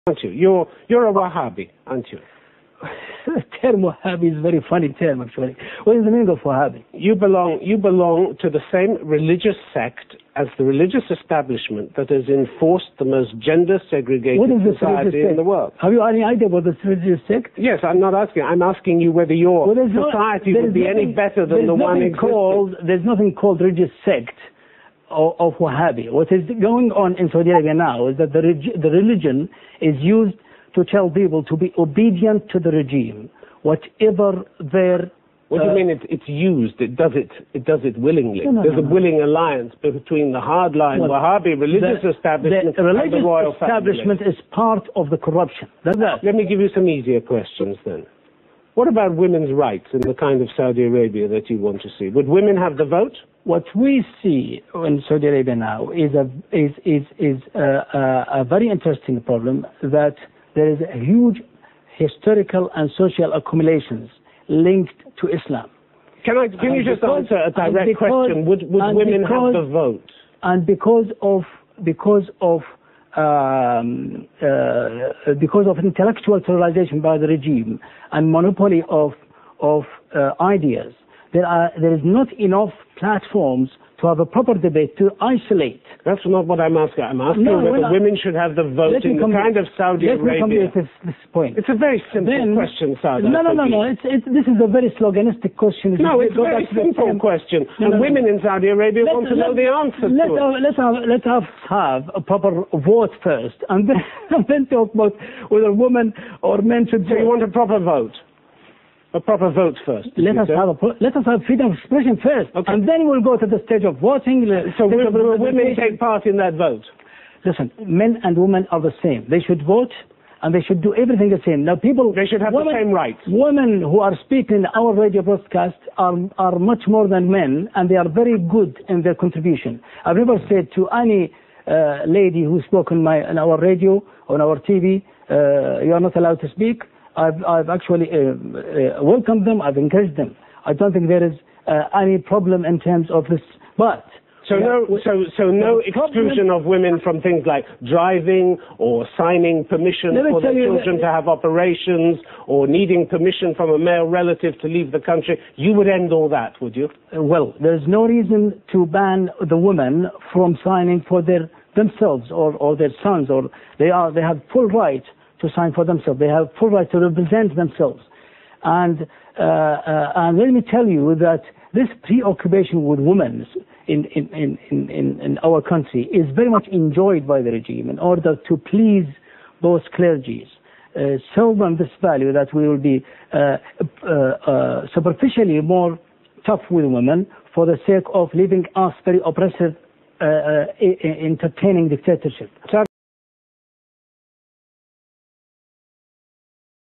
Aren't you? You're a Wahhabi, aren't you? The term Wahhabi is a very funny term, actually. What is the meaning of Wahhabi? You belong to the same religious sect as the religious establishment that has enforced the most gender-segregated society in the world. Have you any idea what this religious sect? Yes, I'm not asking. I'm asking you whether your society would be any better than the one existing. There's nothing called religious sect of Wahhabi. What is going on in Saudi Arabia now is that the religion is used to tell people to be obedient to the regime, whatever their... What do you mean it's used? It does it willingly. There's a willing alliance between the hardline Wahhabi religious establishment and the royal establishment is part of the corruption. Let me give you some easier questions then. What about women's rights in the kind of Saudi Arabia that you want to see? Would women have the vote? What we see in Saudi Arabia now is a very interesting problem, that there is a huge historical and social accumulations linked to Islam. Can you just answer a direct question? Would women have the vote? And because of intellectual terrorization by the regime and monopoly of ideas, there is not enough platforms to have a proper debate to isolate. That's not what I'm asking. I'm asking whether women should have the vote in the kind of Saudi Arabia. Let me come to this point. It's a very simple question, Saudi. No. This is a very sloganistic question. No, it's a very simple question. And women in Saudi Arabia want to know the answer to it. Let us have a proper vote first, and then talk about whether women or men should vote. So you want a proper vote? A proper vote first. Let us have freedom of expression first, and then we'll go to the stage of voting. So will women take part in that vote? Listen, men and women are the same. They should vote, and they should do everything the same. Now, they should have the same rights. Women who are speaking in our radio broadcast are much more than men, and they are very good in their contribution. I've never said to any lady who spoke on our radio, on our TV, you are not allowed to speak. I've actually welcomed them. I've encouraged them. I don't think there is any problem in terms of this. But no exclusion of women from things like driving or signing permission for their children to have operations or needing permission from a male relative to leave the country. You would end all that, would you? Well, there's no reason to ban the women from signing for themselves or their sons, or they have full right to sign for themselves. They have full right to represent themselves. And let me tell you that this preoccupation with women in our country is very much enjoyed by the regime in order to please those clergies. Sell them this value that we will be superficially more tough with women for the sake of leaving us very oppressive, entertaining dictatorship.